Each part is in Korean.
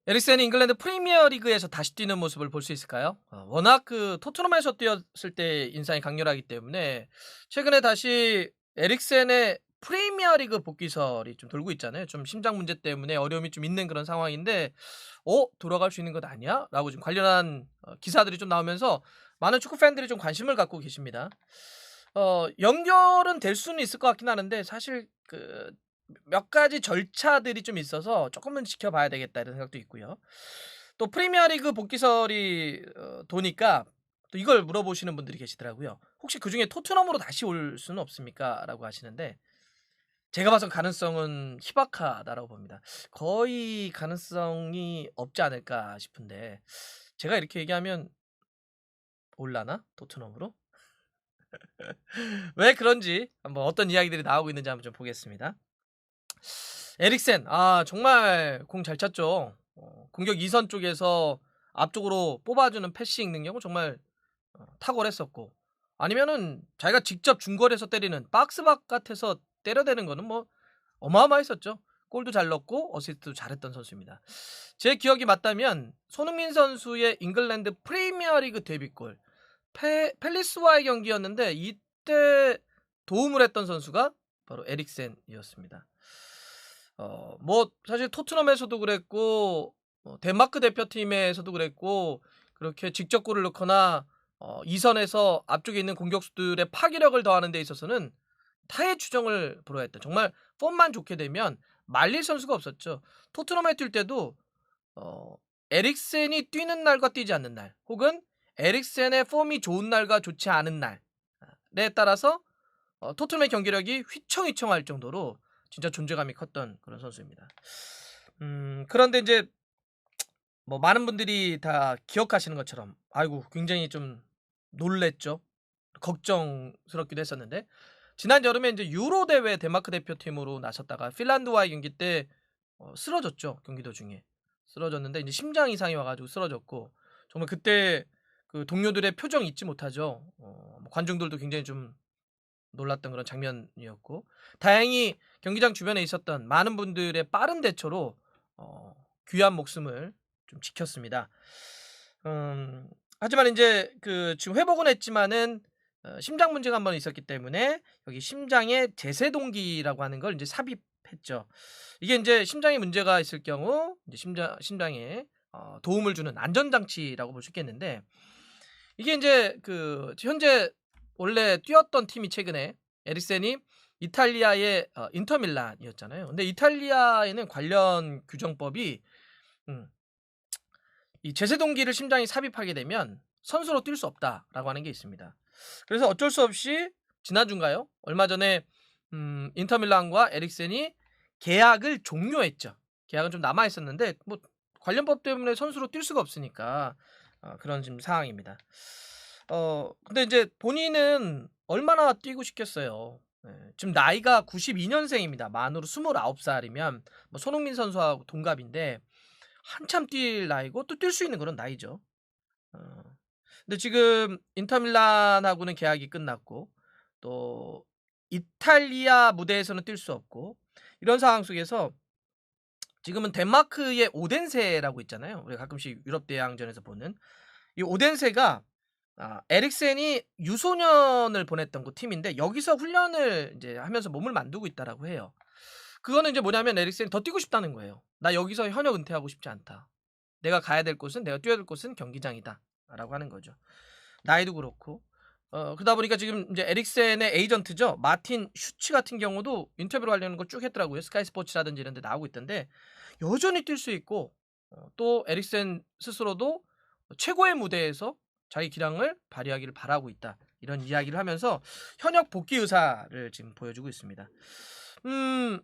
에릭센이 잉글랜드 프리미어리그에서 다시 뛰는 모습을 볼 수 있을까요? 워낙 토트넘에서 뛰었을 때 인상이 강렬하기 때문에 최근에 다시 에릭센의 프리미어리그 복귀설이 좀 돌고 있잖아요. 좀 심장 문제 때문에 어려움이 좀 있는 그런 상황인데 돌아갈 수 있는 것 아니야? 라고 좀 관련한 기사들이 좀 나오면서 많은 축구 팬들이 좀 관심을 갖고 계십니다. 연결은 될 수는 있을 것 같긴 하는데 사실 몇 가지 절차들이 좀 있어서 조금은 지켜봐야 되겠다 이런 생각도 있고요. 또 프리미어리그 복귀설이 도니까 또 이걸 물어보시는 분들이 계시더라고요. "혹시 그중에 토트넘으로 다시 올 수는 없습니까?"라고 하시는데 제가 봐선 가능성은 희박하다라고 봅니다. 거의 가능성이 없지 않을까 싶은데 제가 이렇게 얘기하면 올라나? 토트넘으로? 왜 그런지 한번 어떤 이야기들이 나오고 있는지 한번 좀 보겠습니다. 에릭센 정말 공 잘 찼죠. 공격 2선 쪽에서 앞쪽으로 뽑아주는 패싱 능력은 정말 탁월했었고 아니면은 자기가 직접 중거리에서 때리는 박스 바깥에서 때려대는 거는 뭐 어마어마했었죠. 골도 잘 넣고 어시스트도 잘했던 선수입니다. 제 기억이 맞다면 손흥민 선수의 잉글랜드 프리미어리그 데뷔골 팰리스와의 경기였는데 이때 도움을 했던 선수가 바로 에릭센이었습니다. 뭐 사실 토트넘에서도 그랬고 덴마크 대표팀에서도 그랬고 그렇게 직접 골을 넣거나 2선에서 앞쪽에 있는 공격수들의 파괴력을 더하는 데 있어서는 타의 추종을 불허 했던 정말 폼만 좋게 되면 말릴 선수가 없었죠. 토트넘에 뛸 때도 어 에릭센이 뛰는 날과 뛰지 않는 날 혹은 에릭센의 폼이 좋은 날과 좋지 않은 날에 따라서 토트넘의 경기력이 휘청휘청할 정도로 진짜 존재감이 컸던 그런 선수입니다. 그런데 인제 뭐 많은 분들이 다 기억하시는 것처럼 아이고 굉장히 좀 놀랐죠. 걱정스럽기도 했었는데 지난 여름에 인제 유로 대회 덴마크 대표팀으로 나섰다가 핀란드와의 경기 때 쓰러졌죠, 경기 도중에. 쓰러졌는데 인제 심장 이상이 와 가지고 쓰러졌고 정말 그때 그 동료들의 표정 잊지 못하죠. 뭐 관중들도 굉장히 좀 놀랐던 그런 장면이었고 다행히 경기장 주변에 있었던 많은 분들의 빠른 대처로 귀한 목숨을 좀 지켰습니다. 하지만 인제 지금 회복은 했지만은 심장 문제가 한번 있었기 때문에 여기 심장에 제세동기라고 하는 걸 인제 삽입했죠. 이게 인제 심장에 문제가 있을 경우 이제 심장에 도움을 주는 안전장치라고 볼 수 있겠는데 이게 인제 현재 원래 뛰었던 팀이 최근에 에릭센이 이탈리아의 인터밀란이었잖아요. 근데 이탈리아에는 관련 규정법이 음 이 제세동기를 심장에 삽입하게 되면 "선수로 뛸 수 없다."라고 하는 게 있습니다. 그래서 어쩔 수 없이 지난주인가요? 얼마 전에 인터밀란과 에릭센이 계약을 종료했죠. 계약은 좀 남아 있었는데 뭐 관련 법 때문에 선수로 뛸 수가 없으니까 그런 지금 상황입니다. 근데 인제 본인은 얼마나 뛰고 싶겠어요. 예. 지금 나이가 92 년생입니다. 만으로 29 살이면 뭐 손흥민 선수하고 동갑인데 한참 뛸 나이고 또 뛸 수 있는 그런 나이죠. 어. 근데 지금 인터밀란하고는 계약이 끝났고 또 이탈리아 무대에서는 뛸 수 없고 이런 상황 속에서 지금은 덴마크의 오덴세라고 있잖아요. 우리가 가끔씩 유럽 대항전에서 보는. 이 오덴세가 에릭센이 유소년을 보냈던 그 팀인데 여기서 훈련을 인제 하면서 몸을 만들고 있다라고 해요. 그거는 인제 뭐냐면 에릭센이 더 뛰고 싶다는 거예요. "나 여기서 현역 은퇴하고 싶지 않다. 내가 가야 될 곳은 내가 뛰어야 될 곳은 경기장이다."라고 하는 거죠. 나이도 그렇고. 그러다 보니까 지금 인제 에릭센의 에이전트죠. 마틴 슈츠 같은 경우도 인터뷰를 하려는 걸 쭉 했더라고요. 스카이 스포츠라든지 이런 데 나오고 있던데 여전히 뛸 수 있고 또 에릭센 스스로도 최고의 무대에서 자기 기량을 발휘하기를 바라고 있다. 이런 이야기를 하면서 현역 복귀 의사를 지금 보여주고 있습니다. 음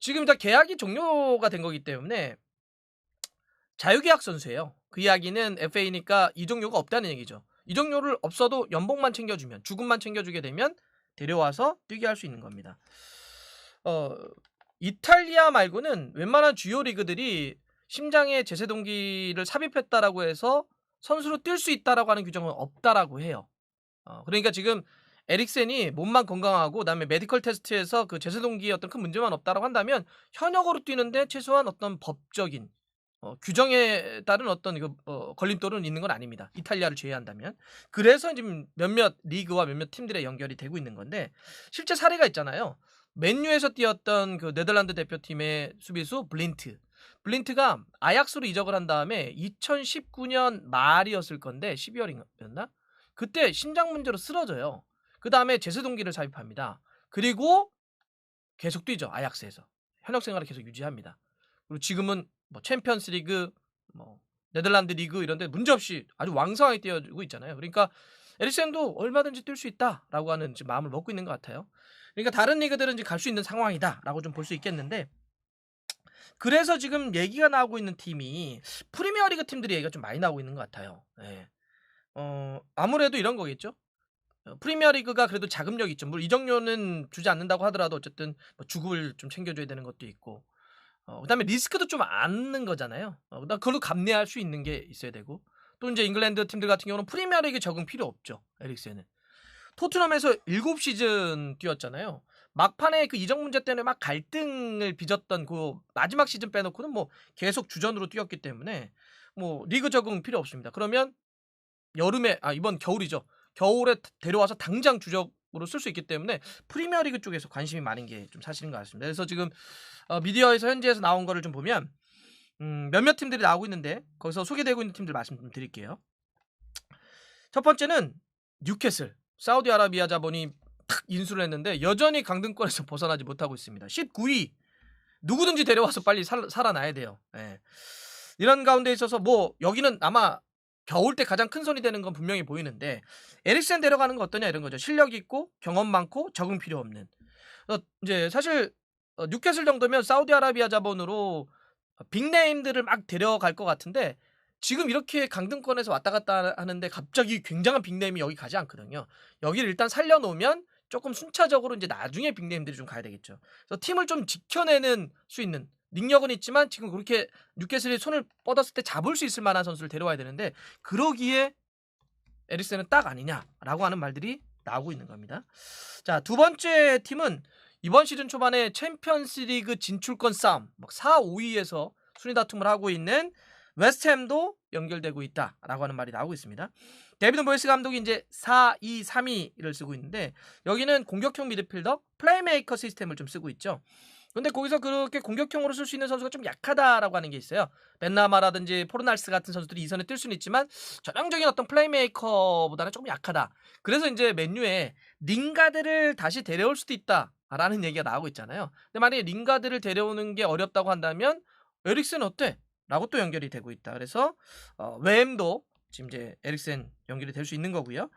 지금 다 계약이 종료가 된 거기 때문에 자유계약 선수예요. 그 이야기는 FA니까 이적료가 없다는 얘기죠. 이적료를 없어도 연봉만 챙겨주면 주급만 챙겨주게 되면 데려와서 뛰게 할 수 있는 겁니다. 어 이탈리아 말고는 웬만한 주요 리그들이 심장에 제세동기를 삽입했다라고 해서 선수로 뛸 수 있다라고 하는 규정은 없다라고 해요. 그러니까 지금 에릭센이 몸만 건강하고 그다음에 메디컬 테스트에서 그 제세동기에 어떤 큰 문제만 없다라고 한다면 현역으로 뛰는데 최소한 어떤 법적인 규정에 따른 어떤 걸림돌은 있는 건 아닙니다. 이탈리아를 제외한다면. 그래서 지금 몇몇 리그와 몇몇 팀들의 연결이 되고 있는 건데 실제 사례가 있잖아요. 맨유에서 뛰었던 그 네덜란드 대표팀의 수비수 블린트가 아약스로 이적을 한 다음에 2019년 말이었을 건데 12월이었나? 그때 심장 문제로 쓰러져요. 그다음에 제세 동기를 삽입합니다. 그리고 계속 뛰죠. 아약스에서. 현역 생활을 계속 유지합니다. 그리고 지금은 뭐 챔피언스 리그, 뭐 네덜란드 리그 이런 데 문제없이 아주 왕성하게 뛰어주고 있잖아요. 그러니까 에릭센도 얼마든지 뛸 수 있다라고 하는 지금 마음을 먹고 있는 것 같아요. 그러니까 다른 리그들은 지금 갈 수 있는 상황이다라고 좀 볼 수 있겠는데 그래서 지금 얘기가 나오고 있는 팀이 프리미어리그 팀들이 얘기가 좀 많이 나오고 있는 것 같아요. 예. 아무래도 이런 거겠죠. 프리미어리그가 그래도 자금력이 있죠. 물론 이적료는 주지 않는다고 하더라도 어쨌든 뭐 주급을 좀 챙겨줘야 되는 것도 있고 그다음에 리스크도 좀 안는 거잖아요. 그다음 그걸로 감내할 수 있는 게 있어야 되고 또 이제 잉글랜드 팀들 같은 경우는 프리미어리그 적응 필요 없죠. 에릭센은. 토트넘에서 7시즌 뛰었잖아요. 막판에 그 이적 문제 때문에 막 갈등을 빚었던 그 마지막 시즌 빼놓고는 뭐 계속 주전으로 뛰었기 때문에 뭐 리그 적응 필요 없습니다. 그러면 이번 겨울이죠. 겨울에 데려와서 당장 주적으로 쓸 수 있기 때문에 프리미어리그 쪽에서 관심이 많은 게 좀 사실인 것 같습니다. 그래서 지금 미디어에서 현지에서 나온 거를 좀 보면 몇몇 팀들이 나오고 있는데 거기서 소개되고 있는 팀들 말씀 좀 드릴게요. 첫 번째는 뉴캐슬, 사우디아라비아 자본이 탁 인수를 했는데 여전히 강등권에서 벗어나지 못하고 있습니다. 19위. 누구든지 데려와서 빨리 살아나야 돼요. 예. 이런 가운데 있어서 뭐 여기는 아마 겨울 때 가장 큰 손이 되는 건 분명히 보이는데 에릭센 데려가는 거 어떠냐 이런 거죠. 실력 있고 경험 많고 적응 필요 없는. 이제 사실 뉴캐슬 정도면 사우디아라비아 자본으로 빅네임들을 막 데려갈 것 같은데 지금 이렇게 강등권에서 왔다 갔다 하는데 갑자기 굉장한 빅네임이 여기 가지 않거든요. 여기를 일단 살려놓으면 조금 순차적으로 이제 나중에 빅네임들이 좀 가야 되겠죠. 그래서 팀을 좀 지켜내는 수 있는 능력은 있지만 지금 그렇게 뉴캐슬이 손을 뻗었을 때 잡을 수 있을 만한 선수를 데려와야 되는데 그러기에 에릭센은 딱 아니냐라고 하는 말들이 나오고 있는 겁니다. 자, 두 번째 팀은 이번 시즌 초반에 챔피언스리그 진출권 싸움 4, 5위에서 순위 다툼을 하고 있는 웨스트햄도 연결되고 있다라고 하는 말이 나오고 있습니다. 데이비드 모이스 감독이 이제 4-2-3-2를 쓰고 있는데 여기는 공격형 미드필더 플레이메이커 시스템을 좀 쓰고 있죠. 근데 거기서 그렇게 공격형으로 쓸 수 있는 선수가 좀 약하다라고 하는 게 있어요. 벤나마라든지 포르날스 같은 선수들이 이선에 뛸 수는 있지만 전형적인 어떤 플레이메이커보다는 조금 약하다. 그래서 이제 맨유에 링가드를 다시 데려올 수도 있다라는 얘기가 나오고 있잖아요. 근데 만약에 링가드를 데려오는 게 어렵다고 한다면 에릭센 어때? 라고 또 연결이 되고 있다. 그래서 웸도 지금 이제 에릭센 연결이 될 수 있는 거고요.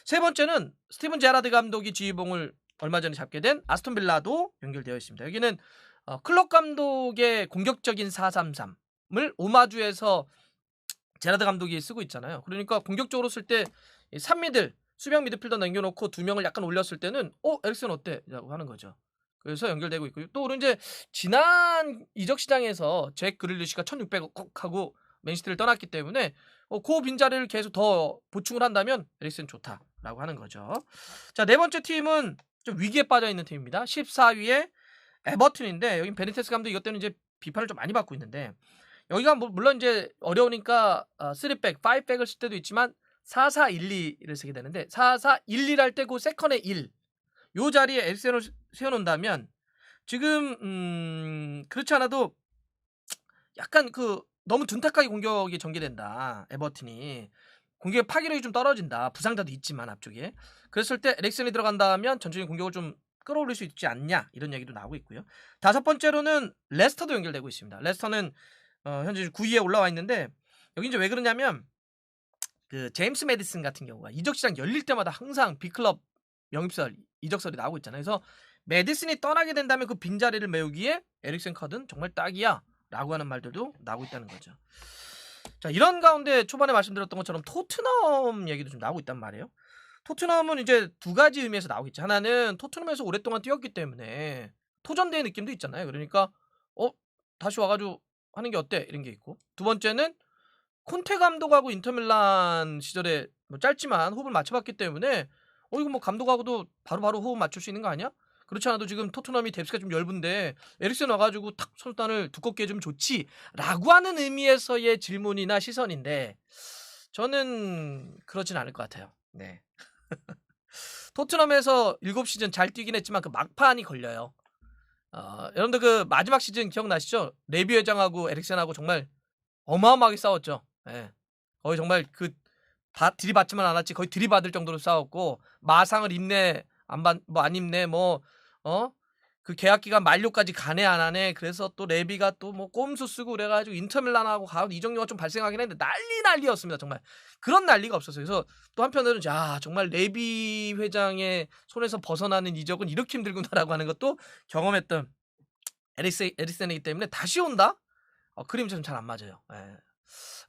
세 번째는 스티븐 제라드 감독이 지휘봉을 얼마 전에 잡게 된 아스톤 빌라도 연결되어 있습니다. 여기는 클럽 감독의 공격적인 4-3-3을 오마주해서 제라드 감독이 쓰고 있잖아요. 그러니까 공격적으로 쓸 때 3미들 수비형 미드필더 남겨놓고 2명을 약간 올렸을 때는 에릭센 어때? 라고 하는 거죠. 그래서 연결되고 있고요. 또 지금 이제 지난 이적 시장에서 잭 그릴리시가 1,600억 하고 맨시티를 떠났기 때문에 그 빈자리를 계속 더 보충을 한다면 에릭센 좋다라고 하는 거죠. 자, 네 번째 팀은 좀 위기에 빠져 있는 팀입니다. 14위에 에버튼인데 여긴 베니테스 감독 이것 때문에 이제 비판을 좀 많이 받고 있는데 여기가 물론 이제 어려우니까 3백, 5백을 쓸 때도 있지만 4-4-1-2를 쓰게 되는데 4-4-1-2 할 때 그 세컨의 1 요 자리에 에릭센을 세워놓는다면 지금 그렇지 않아도 약간 너무 둔탁하게 공격이 전개된다. 에버튼이 공격의 파괴력이 좀 떨어진다. 부상자도 있지만 앞쪽에 그랬을 때 에릭센이 들어간다면 전체적인 공격을 좀 끌어올릴 수 있지 않냐 이런 얘기도 나오고 있고요. 다섯 번째로는 레스터도 연결되고 있습니다. 레스터는 현재 9위에 올라와 있는데 여기 이제 왜 그러냐면 그 제임스 매디슨 같은 경우가 이적 시장 열릴 때마다 항상 빅클럽 영입설 이적설이 나오고 있잖아요. 그래서 매디슨이 떠나게 된다면 그 빈자리를 메우기에 에릭센 카드는 정말 딱이야 라고 하는 말들도 나오고 있다는 거죠. 자, 이런 가운데 초반에 말씀드렸던 것처럼 토트넘 얘기도 좀 나오고 있단 말이에요. 토트넘은 이제 두 가지 의미에서 나오겠죠. 하나는 토트넘에서 오랫동안 뛰었기 때문에 토전대의 느낌도 있잖아요. 그러니까 다시 와가지고 하는 게 어때? 이런 게 있고 두 번째는 콘테 감독하고 인터밀란 시절에 뭐 짧지만 호흡을 맞춰봤기 때문에 이거 뭐 감독하고도 바로바로 호흡 맞출 수 있는 거 아니야? 그렇지 않아도 지금 토트넘이 뎁스가 좀 엷은데 에릭센 와 가지고 탁 선수단을 두껍게 해 주면 좋지."라고 하는 의미에서의 질문이나 시선인데 저는 그러진 않을 것 같아요. 네. 토트넘에서 7 시즌 잘 뛰긴 했지만 그 막판이 걸려요. 여러분들 그 마지막 시즌 기억나시죠? 레비 회장하고 에릭센하고 정말 어마어마하게 싸웠죠. 예. 거의 정말 그 다 들이받지만 않았지 거의 들이받을 정도로 싸웠고 마상을 입네 안 입네 뭐 그 계약 기간 만료까지 가네 안 하네. 그래서 또 레비가 또 뭐 꼼수 쓰고 그래 가지고 인터밀란하고 가은 이적료가 좀 발생하긴 했는데 난리였습니다 정말. 그런 난리가 없었어요. 그래서 또 한편으로는 '야 정말 레비 회장의 손에서 벗어나는 이적은 이렇게 힘들구나.'라고 하는 것도 경험했던 에릭센이기 때문에 '다시 온다?' 그림이 좀 잘 안 맞아요. 예.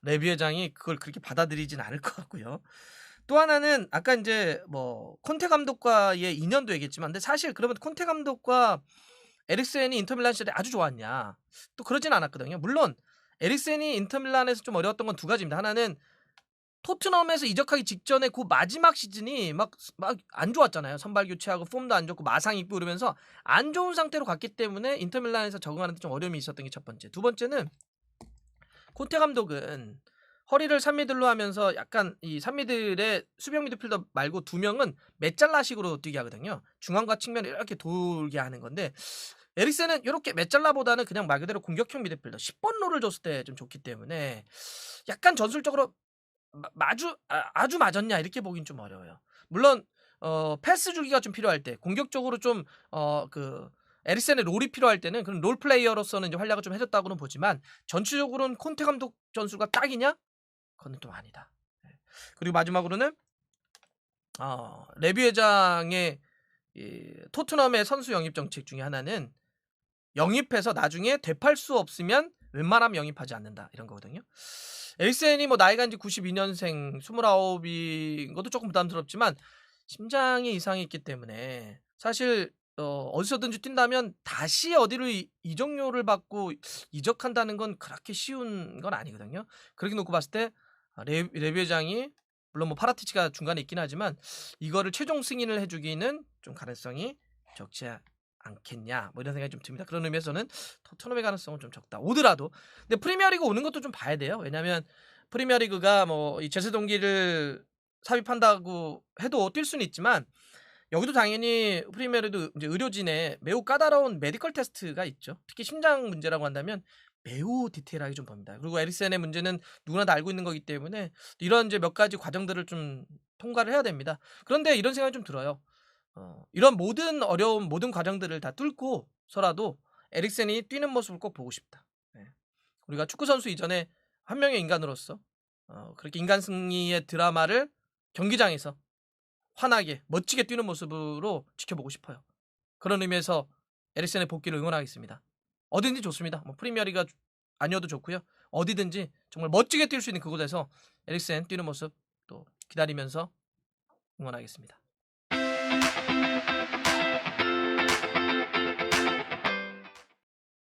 레비 회장이 그걸 그렇게 받아들이진 않을 것 같고요. 또 하나는 아까 인제 뭐 콘테 감독과의 인연도 얘기했지만 근데 사실 그러면 콘테 감독과 에릭센이 인터밀란 시절에 아주 좋았냐? 또 그러진 않았거든요. 물론 에릭센이 인터밀란에서 좀 어려웠던 건 두 가지입니다. 하나는 토트넘에서 이적하기 직전에 그 마지막 시즌이 막 안 좋았잖아요. 선발 교체하고 폼도 안 좋고 마상 입고 그러면서 안 좋은 상태로 갔기 때문에 인터밀란에서 적응하는 데 좀 어려움이 있었던 게 첫 번째. 두 번째는 콘테 감독은 허리를 3미들로 하면서 약간 이 3미들의 수비형 미드필더 말고 두 명은 메잘라식으로 뛰게 하거든요. 중앙과 측면을 이렇게 돌게 하는 건데 에릭센은 요렇게 메잘라보다는 그냥 말 그대로 공격형 미드필더 10번 롤을 줬을 때 좀 좋기 때문에 약간 전술적으로 아주 맞았냐 이렇게 보긴 좀 어려워요. 물론 패스 주기가 좀 필요할 때 공격적으로 좀 그 에릭센의 롤이 필요할 때는 그런 롤 플레이어로서는 이제 활약을 좀 해 줬다고는 보지만 전체적으로는 콘테 감독 전술과 딱이냐? 그거는 좀 아니다. 예. 그리고 마지막으로는 레비 회장의 이 토트넘의 선수 영입 정책 중에 하나는 영입해서 나중에 되팔 수 없으면 웬만하면 영입하지 않는다 이런 거거든요. 에릭센이 뭐 나이가 인제 92 년생 29 인 것도 쪼끔 부담스럽지만 심장에 이상이 있기 때문에 사실 어디서든지 뛴다면 다시 어디로 이적료를 받고 이적한다는 건 그렇게 쉬운 건 아니거든요. 그렇게 놓고 봤을 때 레비 회장이 물론 뭐 파라티치가 중간에 있긴 하지만 이거를 최종 승인을 해 주기는 좀 가능성이 적지 않겠냐 뭐 이런 생각이 좀 듭니다. 그런 의미에서는 토트넘의 가능성은 좀 적다. 오더라도 근데 프리미어리그 오는 것도 좀 봐야 돼요. 왜냐하면 프리미어리그가 뭐 이 제세 동기를 삽입한다고 해도 뛸 수는 있지만 여기도 당연히 프리미어리그 이제 의료진의 매우 까다로운 메디컬 테스트가 있죠. 특히 심장 문제라고 한다면 매우 디테일하게 좀 봅니다. 그리고 에릭센의 문제는 누구나 다 알고 있는 거기 때문에 이런 이제 몇 가지 과정들을 좀 통과를 해야 됩니다. 그런데 이런 생각이 좀 들어요. 이런 모든 어려움 모든 과정들을 다 뚫고서라도 에릭센이 뛰는 모습을 꼭 보고 싶다. 예. 우리가 축구 선수 이전에 한 명의 인간으로서 그렇게 인간 승리의 드라마를 경기장에서 환하게 멋지게 뛰는 모습으로 지켜보고 싶어요. 그런 의미에서 에릭센의 복귀를 응원하겠습니다. 어디든지 좋습니다. 뭐 프리미어리가 아니어도 좋고요. 어디든지 정말 멋지게 뛸 수 있는 그곳에서 에릭센 뛰는 모습 또 기다리면서 응원하겠습니다.